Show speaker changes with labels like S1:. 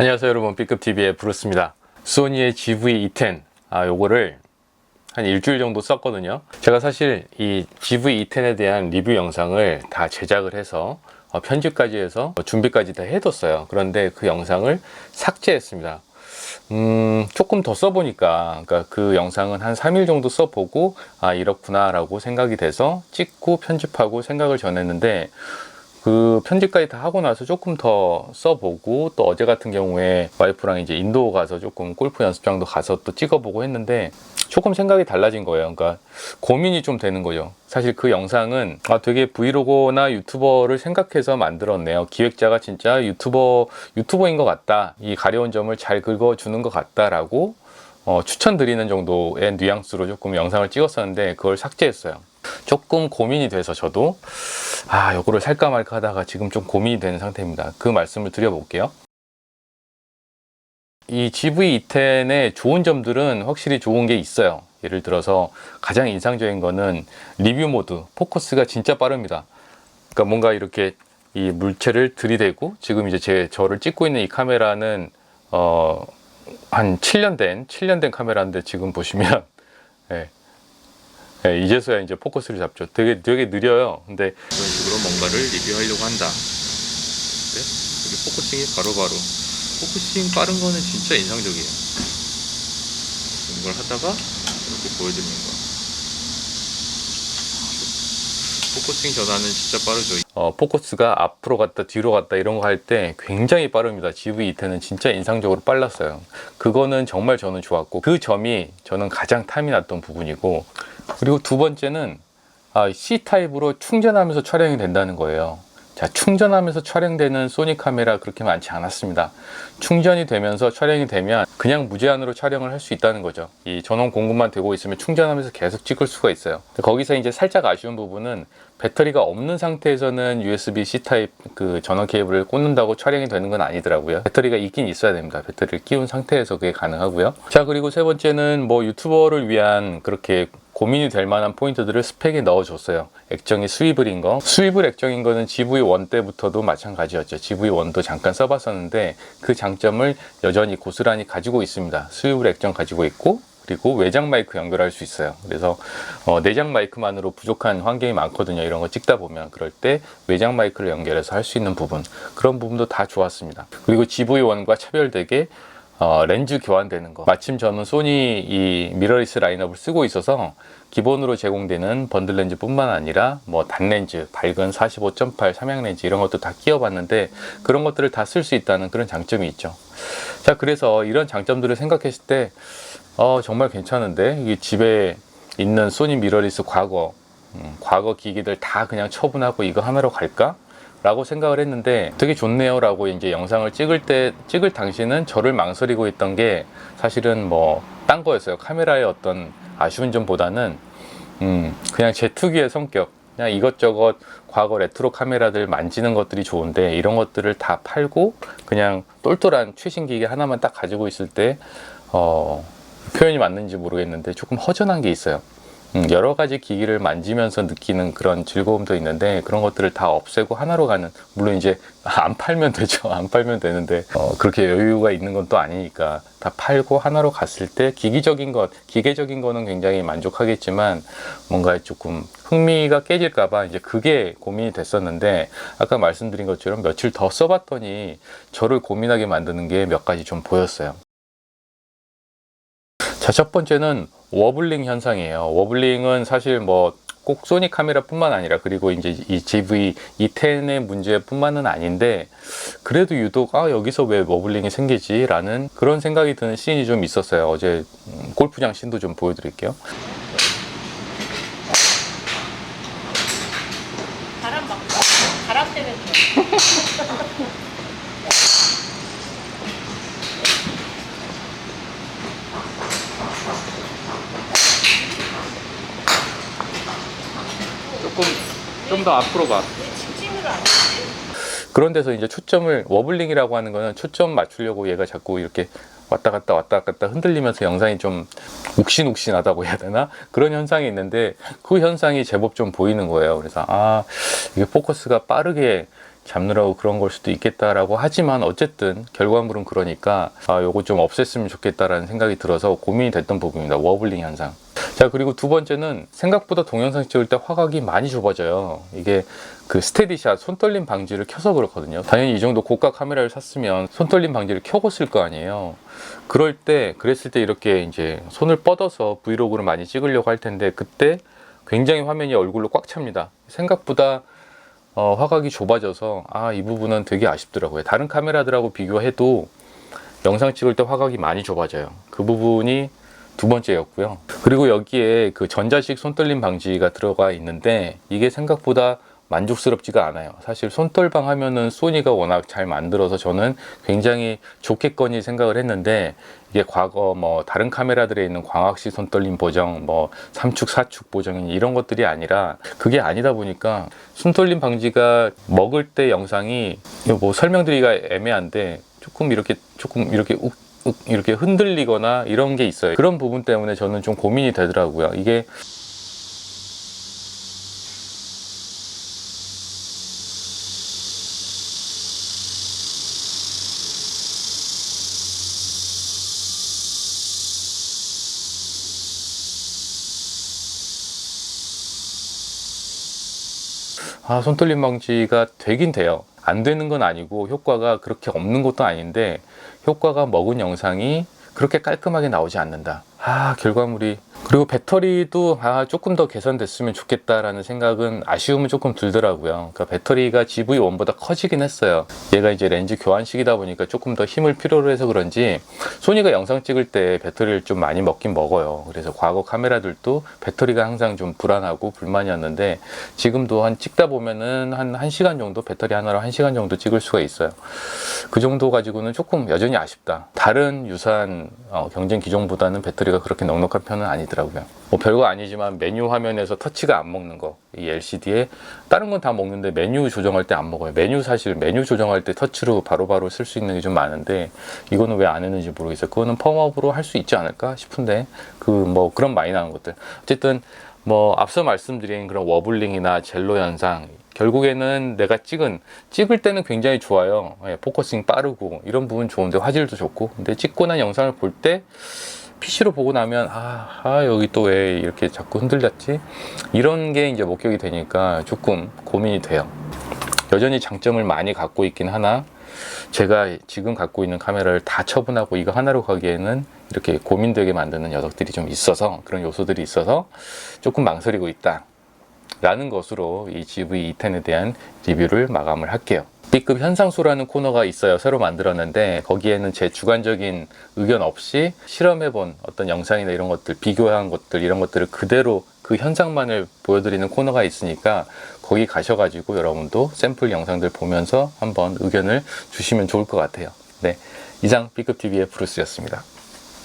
S1: 안녕하세요 여러분, B급TV의 브루스입니다. 소니의 GV-E10 요거를 한 일주일 정도 썼거든요. 제가 사실 이 GV-E10에 대한 리뷰 영상을 다 제작을 해서 편집까지 해서 준비까지 다 해뒀어요. 그런데 그 영상을 삭제했습니다. 조금 더 써보니까, 그러니까 그 영상은 한 3일 정도 써보고 이렇구나 라고 생각이 돼서 찍고 편집하고 생각을 전했는데, 그 편집까지 다 하고 나서 조금 더 써보고, 또 어제 같은 경우에 와이프랑 이제 인도 가서 조금 골프 연습장도 가서 또 찍어보고 했는데 조금 생각이 달라진 거예요. 그러니까 고민이 좀 되는 거죠. 사실 그 영상은 되게 브이로거나 유튜버를 생각해서 만들었네요. 기획자가 진짜 유튜버인 것 같다, 이 가려운 점을 잘 긁어주는 것 같다라고 추천드리는 정도의 뉘앙스로 조금 영상을 찍었었는데 그걸 삭제했어요. 조금 고민이 돼서 저도 요거를 살까 말까 하다가 지금 좀 고민이 되는 상태입니다. 그 말씀을 드려볼게요. 이 GV-E10의 좋은 점들은 확실히 좋은 게 있어요. 예를 들어서 가장 인상적인 거는 리뷰 모드, 포커스가 진짜 빠릅니다. 그러니까 뭔가 이렇게 이 물체를 들이대고, 지금 이제 저를 찍고 있는 이 카메라는 한 7년 된 카메라인데, 지금 보시면 이제서야 이제 포커스를 잡죠. 되게 느려요. 근데 이런 식으로 뭔가를 리뷰하려고 한다. 네? 여기 포커싱이 바로바로. 포커싱 빠른 거는 진짜 인상적이에요. 이걸 하다가 이렇게 보여드리는 거. 포커싱 전환은 진짜 빠르죠. 포커스가 앞으로 갔다 뒤로 갔다 이런 거 할 때 굉장히 빠릅니다. GV-E10은 진짜 인상적으로 빨랐어요. 그거는 정말 저는 좋았고, 그 점이 저는 가장 탐이 났던 부분이고, 그리고 두 번째는 C타입으로 충전하면서 촬영이 된다는 거예요. 자, 충전하면서 촬영되는 소니 카메라 그렇게 많지 않았습니다. 충전이 되면서 촬영이 되면 그냥 무제한으로 촬영을 할 수 있다는 거죠. 이 전원 공급만 되고 있으면 충전하면서 계속 찍을 수가 있어요. 거기서 이제 살짝 아쉬운 부분은, 배터리가 없는 상태에서는 USB-C 타입 그 전원 케이블을 꽂는다고 촬영이 되는 건 아니더라고요. 배터리가 있긴 있어야 됩니다. 배터리를 끼운 상태에서 그게 가능하고요. 자, 그리고 세 번째는 뭐 유튜버를 위한 그렇게 고민이 될 만한 포인트들을 스펙에 넣어줬어요. 액정이 스위블인 거. 스위블 액정인 거는 GV1 때부터도 마찬가지였죠. GV1도 잠깐 써봤었는데 그 장점을 여전히 고스란히 가지고 있습니다. 스위블 액정 가지고 있고, 그리고 외장 마이크 연결할 수 있어요. 그래서 내장 마이크만으로 부족한 환경이 많거든요. 이런 거 찍다 보면 그럴 때 외장 마이크를 연결해서 할 수 있는 부분, 그런 부분도 다 좋았습니다. 그리고 GV1과 차별되게 렌즈 교환되는 거. 마침 저는 소니 이 미러리스 라인업을 쓰고 있어서 기본으로 제공되는 번들 렌즈 뿐만 아니라 뭐 단렌즈, 밝은 45.8 삼양 렌즈 이런 것도 다 끼워봤는데, 그런 것들을 다 쓸 수 있다는 그런 장점이 있죠. 자, 그래서 이런 장점들을 생각했을 때 정말 괜찮은데, 이 집에 있는 소니 미러리스 과거 기기들 다 그냥 처분하고 이거 하나로 갈까? 라고 생각을 했는데 되게 좋네요 라고 이제 영상을 찍을 당시는 저를 망설이고 있던 게 사실은 뭐 딴 거였어요. 카메라의 어떤 아쉬운 점보다는 그냥 제 특유의 성격, 그냥 이것저것 과거 레트로 카메라들 만지는 것들이 좋은데, 이런 것들을 다 팔고 그냥 똘똘한 최신 기기 하나만 딱 가지고 있을 때 표현이 맞는지 모르겠는데 조금 허전한 게 있어요. 여러 가지 기기를 만지면서 느끼는 그런 즐거움도 있는데, 그런 것들을 다 없애고 하나로 가는, 물론 이제 안 팔면 되죠. 안 팔면 되는데 그렇게 여유가 있는 건 또 아니니까 다 팔고 하나로 갔을 때 기계적인 거는 굉장히 만족하겠지만, 뭔가 조금 흥미가 깨질까봐 이제 그게 고민이 됐었는데, 아까 말씀드린 것처럼 며칠 더 써봤더니 저를 고민하게 만드는 게 몇 가지 좀 보였어요. 자, 첫 번째는 워블링 현상이에요. 워블링은 사실 뭐 꼭 소니 카메라 뿐만 아니라, 그리고 이제 이 GV-E10의 문제뿐만은 아닌데, 그래도 유독 여기서 왜 워블링이 생기지? 라는 그런 생각이 드는 씬이 좀 있었어요. 어제 골프장 씬도 좀 보여드릴게요.
S2: 바람 때문에
S1: 좀 더 앞으로 가.
S2: 집중을 안 해.
S1: 그런 데서 이제 워블링이라고 하는 거는 초점 맞추려고 얘가 자꾸 이렇게 왔다 갔다 흔들리면서 영상이 좀 욱신욱신하다고 해야 되나? 그런 현상이 있는데, 그 현상이 제법 좀 보이는 거예요. 그래서 이게 포커스가 빠르게 잡느라고 그런 걸 수도 있겠다라고 하지만 어쨌든 결과물은 그러니까 요거 좀 없앴으면 좋겠다라는 생각이 들어서 고민이 됐던 부분입니다. 워블링 현상. 자, 그리고 두 번째는 생각보다 동영상 찍을 때 화각이 많이 좁아져요. 이게 그 스테디샷 손떨림 방지를 켜서 그렇거든요. 당연히 이 정도 고가 카메라를 샀으면 손떨림 방지를 켜고 쓸 거 아니에요. 그랬을 때 이렇게 이제 손을 뻗어서 브이로그를 많이 찍으려고 할 텐데 그때 굉장히 화면이 얼굴로 꽉 찹니다. 생각보다 화각이 좁아져서 이 부분은 되게 아쉽더라고요. 다른 카메라들하고 비교해도 영상 찍을 때 화각이 많이 좁아져요. 그 부분이 두 번째였고요. 그리고 여기에 그 전자식 손떨림 방지가 들어가 있는데 이게 생각보다 만족스럽지가 않아요. 사실 손떨방 하면은 소니가 워낙 잘 만들어서 저는 굉장히 좋겠거니 생각을 했는데 이게 과거 뭐 다른 카메라들에 있는 광학식 손떨림 보정, 뭐 3축, 4축 보정 이런 것들이 아니라 그게 아니다 보니까 손떨림 방지가 먹을 때 영상이 뭐 설명드리기가 애매한데 조금 이렇게 이렇게 흔들리거나 이런 게 있어요. 그런 부분 때문에 저는 좀 고민이 되더라고요. 이게 손떨림 방지가 되긴 돼요. 안 되는 건 아니고 효과가 그렇게 없는 것도 아닌데 효과가 먹은 영상이 그렇게 깔끔하게 나오지 않는다. 결과물이. 그리고 배터리도 조금 더 개선됐으면 좋겠다라는 생각은 아쉬움은 조금 들더라고요. 그러니까 배터리가 GV1보다 커지긴 했어요. 얘가 이제 렌즈 교환식이다 보니까 조금 더 힘을 필요로 해서 그런지 소니가 영상 찍을 때 배터리를 좀 많이 먹긴 먹어요. 그래서 과거 카메라들도 배터리가 항상 좀 불안하고 불만이었는데 지금도 찍다 보면은 한 1시간 정도 배터리 하나로 1시간 정도 찍을 수가 있어요. 그 정도 가지고는 조금 여전히 아쉽다. 다른 유사한 경쟁 기종보다는 배터리가 그렇게 넉넉한 편은 아니더라고요. 뭐 별거 아니지만 메뉴 화면에서 터치가 안 먹는 거, 이 LCD에 다른 건 다 먹는데 메뉴 조정할 때 안 먹어요. 사실 메뉴 조정할 때 터치로 바로바로 쓸 수 있는 게 좀 많은데 이거는 왜 안 했는지 모르겠어요. 그거는 펌업으로 할 수 있지 않을까 싶은데 뭐 그런 많이 나는 것들. 어쨌든 뭐 앞서 말씀드린 그런 워블링이나 젤로 현상, 결국에는 내가 찍을 때는 굉장히 좋아요. 포커싱 빠르고 이런 부분 좋은데 화질도 좋고, 근데 찍고 난 영상을 볼 때 PC로 보고 나면 여기 또 왜 이렇게 자꾸 흔들렸지? 이런 게 이제 목격이 되니까 조금 고민이 돼요. 여전히 장점을 많이 갖고 있긴 하나 제가 지금 갖고 있는 카메라를 다 처분하고 이거 하나로 가기에는 이렇게 고민되게 만드는 녀석들이 좀 있어서, 그런 요소들이 있어서 조금 망설이고 있다 라는 것으로 이 GV-E10에 대한 리뷰를 마감을 할게요. B급 현상소라는 코너가 있어요. 새로 만들었는데 거기에는 제 주관적인 의견 없이 실험해본 어떤 영상이나 이런 것들, 비교한 것들, 이런 것들을 그대로 그 현상만을 보여드리는 코너가 있으니까 거기 가셔가지고 여러분도 샘플 영상들 보면서 한번 의견을 주시면 좋을 것 같아요. 네, 이상 B급 TV의 브루스였습니다.